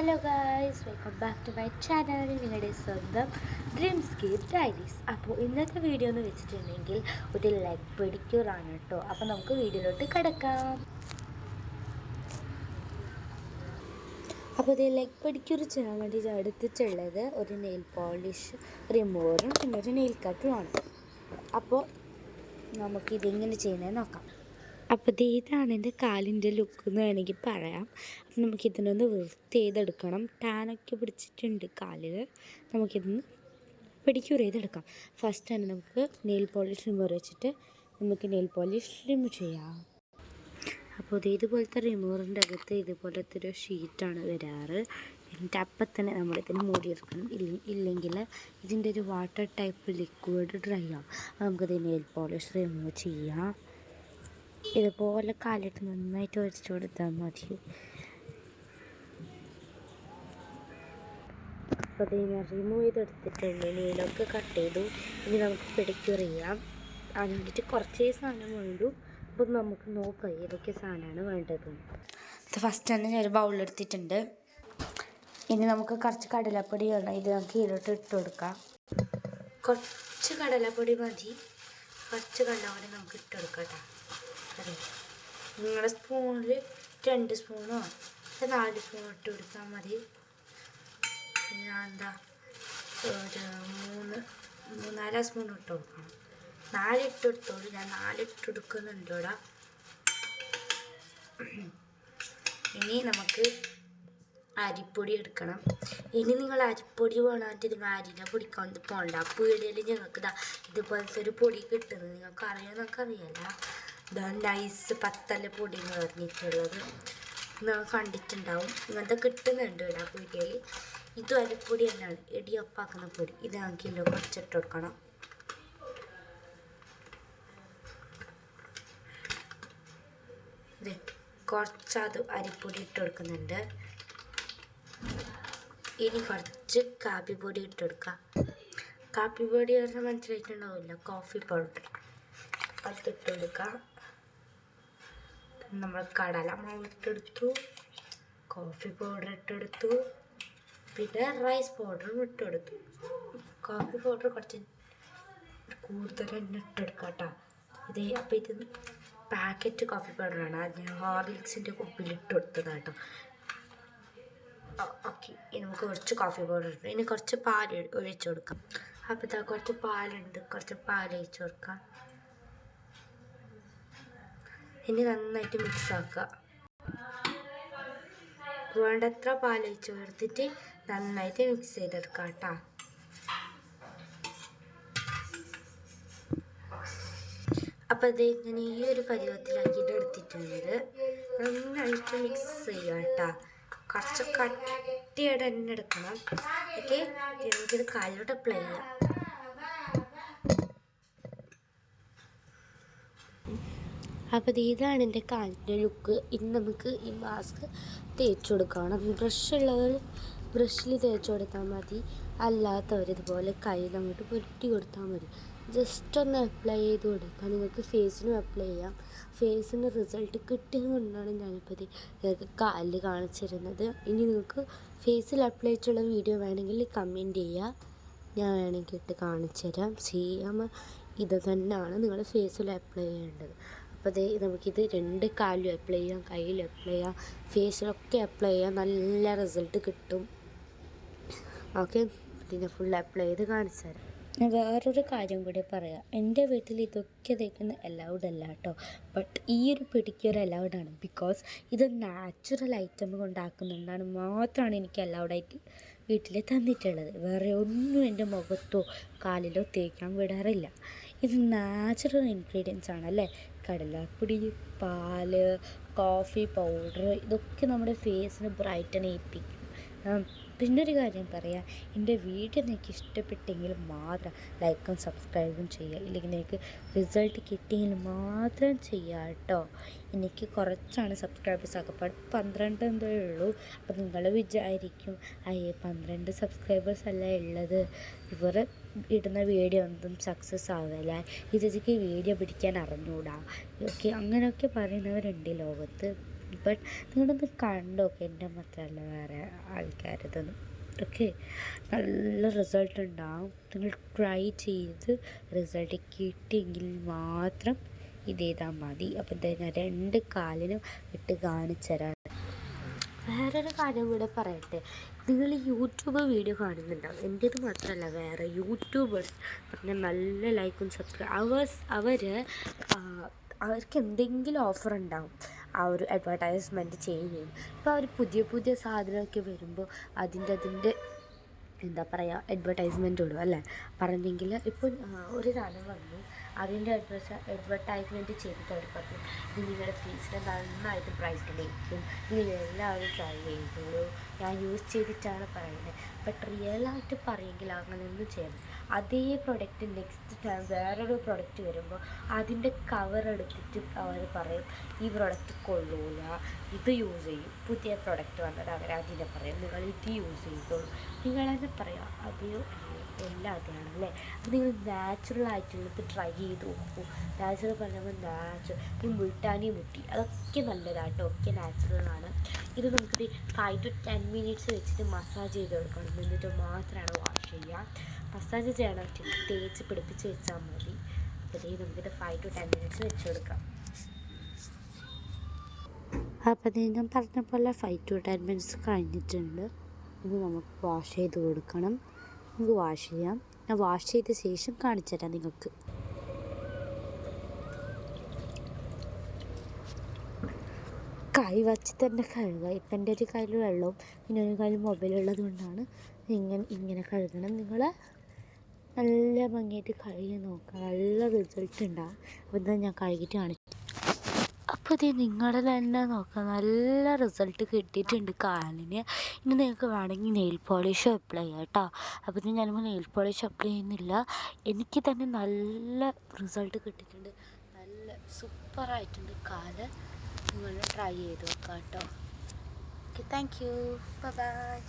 Hello guys, welcome back to my channel. നിങ്ങളുടെ സ്വന്തം ഡ്രീംസ്കേപ്പ് diaries. അപ്പോൾ ഇന്നത്തെ വീഡിയോ എന്ന് വെച്ചിട്ടുണ്ടെങ്കിൽ ഒരു ലെഗ് പെഡിക്യൂറാണ് കേട്ടോ. അപ്പോൾ നമുക്ക് വീഡിയോയിലോട്ട് കിടക്കാം. അപ്പോൾ ഇത് ലെഗ് പെഡിക്യൂർ ചെയ്യാൻ വേണ്ടി എടുത്തിട്ടുള്ളത് ഒരു നെയിൽ പോളിഷ് റിമൂവറും പിന്നെ ഒരു നെയിൽ കട്ടറുമാണ്. അപ്പോൾ നമുക്കിതെങ്ങനെ ചെയ്യുന്നത് നോക്കാം. അപ്പോൾ ഇതാണ് എൻ്റെ കാലിൻ്റെ ലുക്ക് എന്ന് വേണമെങ്കിൽ പറയാം. അപ്പം നമുക്കിതിനൊന്ന് വൃത്തി ചെയ്തെടുക്കണം. ടാനൊക്കെ പിടിച്ചിട്ടുണ്ട് കാലിൽ. നമുക്കിതൊന്ന് പെഡിക്യൂർ ചെയ്തെടുക്കാം. ഫസ്റ്റ് തന്നെ നമുക്ക് നെയിൽ പോളിഷ് റിമൂവർ വെച്ചിട്ട് നമുക്ക് നെയിൽ പോളിഷ് റിമൂവ് ചെയ്യാം. അപ്പോൾ ഇതുപോലത്തെ റിമൂവറിൻ്റെ അകത്ത് ഇതുപോലത്തെ ഒരു ഷീറ്റാണ് വരാറ്. എന്നിട്ട് അപ്പം തന്നെ നമ്മളിതിന് മൂടിയെടുക്കണം. ഇല്ലെങ്കിൽ ഇതിൻ്റെ ഒരു വാട്ടർ ടൈപ്പ് ലിക്വിഡ് ഡ്രൈ ആവും. നമുക്കിത് നെയിൽ പോളിഷ് റിമൂവ് ചെയ്യാം. ഇതുപോലെ കാലിട്ട് നന്നായിട്ട് ഒഴിച്ചു കൊടുത്താൽ മതി. അപ്പോൾ അത് ഞാൻ റിമൂവ് ചെയ്തെടുത്തിട്ടുണ്ട്. നെയിലൊക്കെ കട്ട് ചെയ്തു. ഇനി നമുക്ക് പെഡിക്യൂർ ചെയ്യാം. അതിന് വേണ്ടിയിട്ട് കുറച്ചേ സാധനം വേണ്ടു. അപ്പോൾ നമുക്ക് നോക്കാം ഏതൊക്കെ സാധനമാണ് വേണ്ടത്. ഫസ്റ്റ് തന്നെ ഞാൻ ഒരു ബൗളെടുത്തിട്ടുണ്ട്. ഇനി നമുക്ക് കുറച്ച് കടലപ്പൊടി വേണം. ഇത് നമുക്ക് ഇതിലോട്ട് ഇട്ട് കൊടുക്കാം. കുറച്ച് കടലപ്പൊടി മതി. കുറച്ച് കടലപ്പൊടി നമുക്ക് ഇട്ട് കൊടുക്കാം കേട്ടോ. നിങ്ങളുടെ സ്പൂണിൽ 2 സ്പൂണോ 4 സ്പൂണോ ഇട്ട് കൊടുത്താൽ മതി. ഞാൻ ഒരു 3-4 സ്പൂൺ ഇട്ട് കൊടുക്കണം. 4 ഇട്ട് കൊടുത്തോളൂ. ഞാൻ 4 ഇട്ട് കൊടുക്കുന്നുണ്ട് ഇവിടെ. ഇനി നമുക്ക് അരിപ്പൊടി എടുക്കണം. ഇനി നിങ്ങൾ അരിപ്പൊടി വേണമെങ്കിൽ നിങ്ങൾ അരിനെ പൊടിക്കാൻ പോകണ്ട. പീടികയിൽ ഞങ്ങൾക്ക് ഇതുപോലത്തെ ഒരു പൊടി കിട്ടുന്നത് നിങ്ങൾക്ക് അറിയാമെന്നൊക്കെ അറിയാമല്ല. നൈസ് പത്തല പൊടി എന്ന് പറഞ്ഞിട്ടുള്ളത് നിങ്ങൾ കണ്ടിട്ടുണ്ടാവും. ഇങ്ങനത്തെ കിട്ടുന്നുണ്ട് ഇവിടെ പീടികയിൽ. ഇതും അരിപ്പൊടി തന്നെയാണ്, ഇടിയപ്പാക്കുന്ന പൊടി. ഇത് കിലോ കുറച്ചിട്ട് കൊടുക്കണം. ഇത് കുറച്ചത് അരിപ്പൊടി ഇട്ട് കൊടുക്കുന്നുണ്ട്. ഇനി കുറച്ച് കാപ്പിപ്പൊടി ഇട്ട് കൊടുക്കാം. കാപ്പിപ്പൊടി പറഞ്ഞാൽ മനസ്സിലായിട്ടുണ്ടാവില്ല, കോഫി പൗഡർ. അതിട്ട് കൊടുക്കാം. നമ്മൾ കടലമാവ് ഇട്ടെടുത്തു, കോഫി പൗഡർ ഇട്ടെടുത്തു, പിന്നെ റൈസ് പൗഡറും ഇട്ടെടുത്തു. കോഫി പൗഡർ കുറച്ച് കൂടുതൽ തന്നെ ഇട്ടെടുക്കാം കേട്ടോ. അപ്പോൾ ഇത് പാക്കറ്റ് കോഫി പൗഡറാണ്. അത് ഞാൻ ഹോർലിക്സിൻ്റെ കുപ്പിയിൽ ഇട്ട് കൊടുത്തതാണ് കേട്ടോ. ഓക്കെ, ഇനി നമുക്ക് കുറച്ച് കോഫി പൗഡർ ഇട്ടു. ഇനി കുറച്ച് പാൽ ഒഴിച്ചു കൊടുക്കാം. അപ്പോൾ ഇതാ കുറച്ച് പാലുണ്ട്, കുറച്ച് പാൽ ഒഴിച്ചു കൊടുക്കാം. ഇനി നന്നായിട്ട് മിക്സ് ആക്കുക. വേണ്ടത്ര പാലൊഴിച്ച് ചേർത്തിട്ട് നന്നായിട്ട് മിക്സ് ചെയ്തെടുക്കാം കേട്ടോ. അപ്പോൾ അത് ഇങ്ങനെ ഈ ഒരു പരുവത്തിലാക്കിയിട്ട് എടുത്തിട്ടുണ്ട്. നന്നായിട്ട് മിക്സ് ചെയ്യുക കേട്ടോ. കുറച്ച് കട്ടിയായിട്ട് തന്നെ എടുക്കണം. ഓക്കെ, നമുക്കിത് കാലിലോട്ട് അപ്ലൈ ചെയ്യാം. അപ്പോൾ ഇതാണ് എൻ്റെ കാലിൻ്റെ ലുക്ക്. ഇനി നമുക്ക് ഈ മാസ്ക് തേച്ച് കൊടുക്കണം. ബ്രഷുള്ളവർ ബ്രഷിൽ തേച്ച് കൊടുത്താൽ മതി. അല്ലാത്തവർ ഇതുപോലെ കയ്യിൽ അങ്ങോട്ട് പുരട്ടി കൊടുത്താൽ മതി. ജസ്റ്റ് ഒന്ന് അപ്ലൈ ചെയ്ത് കൊടുക്കുക. നിങ്ങൾക്ക് ഫേസിനും അപ്ലൈ ചെയ്യാം. ഫേസിന് റിസൾട്ട് കിട്ടിയതുകൊണ്ടാണ് ഞാനിപ്പോൾ ഇത് നിങ്ങൾക്ക് കാലിൽ കാണിച്ചിരുന്നത്. ഇനി നിങ്ങൾക്ക് ഫേസിൽ അപ്ലൈ ചെയ്തുള്ള വീഡിയോ വേണമെങ്കിൽ കമൻറ്റ് ചെയ്യുക. ഞാൻ വേണമെങ്കിൽ ഇട്ട് കാണിച്ചു തരാം. സെയിം ഇത് തന്നെയാണ് നിങ്ങൾ ഫേസിൽ അപ്ലൈ ചെയ്യേണ്ടത്. അപ്പോൾ നമുക്കിത് 2 കാലിലും അപ്ലൈ ചെയ്യാം, കയ്യിലും അപ്ലൈ ചെയ്യാം, ഫേസിലൊക്കെ അപ്ലൈ ചെയ്യാം. നല്ല റിസൾട്ട് കിട്ടും. ഓക്കെ, ഇതിനെ ഫുൾ അപ്ലൈ ചെയ്ത് കാണിച്ചു തരാം. ഞാൻ വേറൊരു കാര്യം കൂടി പറയാം. എൻ്റെ വീട്ടിൽ ഇതൊക്കെ തേക്കുന്ന അലൗഡ് അല്ല കേട്ടോ. ബട്ട് ഈ ഒരു പെഡിക്യൂർ അലൗഡാണ്. ബിക്കോസ് ഇത് നാച്ചുറൽ ഐറ്റം കൊണ്ടാക്കുന്നുണ്ടാണ് മാത്രമാണ് എനിക്ക് അലൗഡായിട്ട് വീട്ടിൽ തന്നിട്ടുള്ളത്. വേറെ ഒന്നും എൻ്റെ മുഖത്തോ കാലിലോ തേക്കാൻ വിടാറില്ല. ഇത് നാച്ചുറൽ ഇൻഗ്രീഡിയൻസ് ആണല്ലേ. കടലപ്പൊടി, പാല്, കോഫി പൗഡർ, ഇതൊക്കെ നമ്മുടെ ഫേസിന് ബ്രൈറ്റൻ ചെയ്യിപ്പിക്കും. പിന്നെ ഒരു കാര്യം പറയാം, എൻ്റെ വീഡിയോ നിങ്ങൾക്ക് ഇഷ്ടപ്പെട്ടെങ്കിൽ മാത്രം ലൈക്കും സബ്സ്ക്രൈബും ചെയ്യുക. ഇല്ലെങ്കിൽ നിങ്ങൾക്ക് റിസൾട്ട് കിട്ടിയെങ്കിൽ മാത്രം ചെയ്യുക കേട്ടോ. എനിക്ക് കുറച്ചാണ് സബ്സ്ക്രൈബേഴ്സ് ആക്കപ്പോൾ 12 എന്തേ ഉള്ളൂ. അപ്പോൾ നിങ്ങൾ വിചാരിക്കും 12 സബ്സ്ക്രൈബേഴ്സ് അല്ല ഉള്ളത്, ഇവർ ഇടുന്ന വീഡിയോ ഒന്നും സക്സസ് ആവില്ല, ഈ ചേച്ചിക്ക് വീഡിയോ പിടിക്കാൻ അറിഞ്ഞൂടാ, ഓക്കെ അങ്ങനെയൊക്കെ പറയുന്നവരുണ്ട് ലോകത്ത്. ബട്ട് നിങ്ങളൊന്ന് കണ്ടോക്കെ, എൻ്റെ മാത്രമല്ല വേറെ ആൾക്കാരതൊന്നും. ഓക്കെ, നല്ല റിസൾട്ട് ഉണ്ടാവും. നിങ്ങൾ ട്രൈ ചെയ്ത് റിസൾട്ട് കിട്ടിയെങ്കിൽ മാത്രം ഇത് ചെയ്താൽ മതി. അപ്പം എന്താ ഞാൻ 2 കാലിനും ഇട്ട് കാണിച്ചു തരാം. വേറൊരു കാര്യം കൂടെ പറയട്ടെ, നിങ്ങൾ യൂട്യൂബ് വീഡിയോ കാണുന്നുണ്ടാവും, എൻ്റേത് മാത്രമല്ല വേറെ യൂട്യൂബേഴ്സ് പറഞ്ഞാൽ നല്ല ലൈക്കും അവർക്ക് എന്തെങ്കിലും ഓഫർ ഉണ്ടാവും ആ ഒരു അഡ്വർടൈസ്മെൻറ്റ് ചെയ്യുന്നതിന്. ഇപ്പോൾ അവർ പുതിയ പുതിയ സാധനമൊക്കെ വരുമ്പോൾ അതിൻ്റെ എന്താ പറയുക, അഡ്വർടൈസ്മെൻറ്റ് ഇടും അല്ലേ. പറഞ്ഞെങ്കിൽ ഇപ്പോൾ ഒരു സാധനം വന്നു, അതിൻ്റെ അഡ്വർടൈസ്മെൻറ്റ് ചെയ്തിട്ട് അവർ പറഞ്ഞു, ഇത് നിങ്ങളുടെ ഫേസിനെ നന്നായിട്ട് ബ്രൈറ്റനായിരിക്കും, നിങ്ങൾ എല്ലാവരും ട്രൈ ചെയ്തോളൂ, ഞാൻ യൂസ് ചെയ്തിട്ടാണ് പറയുന്നത്. ബട്ട് റിയലായിട്ട് പറയുമെങ്കിൽ അങ്ങനെയൊന്നും ചെയ്യണം. അതേ പ്രൊഡക്റ്റ് നെക്സ്റ്റ് ടൈം വേറൊരു പ്രൊഡക്റ്റ് വരുമ്പോൾ അതിൻ്റെ കവർ എടുത്തിട്ട് അവർ പറയും ഈ പ്രൊഡക്റ്റ് കൊള്ളൂല, ഇത് യൂസ് ചെയ്യും. പുതിയ പ്രൊഡക്റ്റ് വന്നത് അവരതിനെ പറയും നിങ്ങൾ ഇത് യൂസ് ചെയ്തോളൂ. നിങ്ങളെന്നെ പറയാം അതെയോ എല്ലാം അതെയാണല്ലേ. അപ്പോൾ നിങ്ങൾ നാച്ചുറലായിട്ടുള്ളത് ട്രൈ ചെയ്ത് നോക്കൂ. നാച്ചുറൽ പറയുമ്പോൾ ഈ മുൾട്ടാനി മുട്ടി അതൊക്കെ നല്ലതാട്ടോ, ഒക്കെ നാച്ചുറലാണ്. ഇത് നമുക്കിത് 5 to 10 minutes വെച്ചിട്ട് മസാജ് ചെയ്ത് കൊടുക്കണം. എന്നിട്ട് മാത്രമാണ് വാഷ് ചെയ്യുക. മസാജ് ചെയ്യണം, തേച്ച് പിടിപ്പിച്ച് വെച്ചാൽ മതി. അപ്പോൾ നമുക്കിത് 5 to 10 minutes വെച്ച് കൊടുക്കാം. അപ്പോൾ ഞാൻ പറഞ്ഞ പോലെ 5 to 10 minutes കഴിഞ്ഞിട്ടുണ്ട്. ഇത് നമുക്ക് വാഷ് ചെയ്ത് കൊടുക്കണം. നമുക്ക് വാഷ് ചെയ്യാം. ഞാൻ വാഷ് ചെയ്ത ശേഷം കാണിച്ചു തരാം നിങ്ങൾക്ക്. കൈ വച്ച് തന്നെ കഴുകുക. ഇപ്പം എൻ്റെ ഒരു കയ്യിൽ വെള്ളവും പിന്നെ ഒരു കയ്യിൽ മൊബൈലുള്ളത് കൊണ്ടാണ് ഇങ്ങനെ കഴുകണം. നിങ്ങൾ നല്ല ഭംഗിയായിട്ട് കഴുകി നോക്കുക, നല്ല റിസൾട്ട് ഉണ്ടാകും. അപ്പോൾ എന്താ ഞാൻ കഴുകിയിട്ട് കാണിച്ചു. അപ്പോൾ ഇത് നിങ്ങൾ തന്നെ നോക്കുക, നല്ല റിസൾട്ട് കിട്ടിയിട്ടുണ്ട് കാലിന്. ഇനി നിങ്ങൾക്ക് വേണമെങ്കിൽ നെയിൽ പോളിഷ് അപ്ലൈ ചെയ്യാം കേട്ടോ. അപ്പോൾ ഇത് ഞാനിപ്പോൾ നെയിൽ പോളിഷ് അപ്ലൈ ചെയ്യുന്നില്ല. എനിക്ക് തന്നെ നല്ല റിസൾട്ട് കിട്ടിയിട്ടുണ്ട്, നല്ല സൂപ്പറായിട്ടുണ്ട് കാല്. നിങ്ങൾ ട്രൈ ചെയ്ത് നോക്കാം കേട്ടോ. Okay, thank you, by.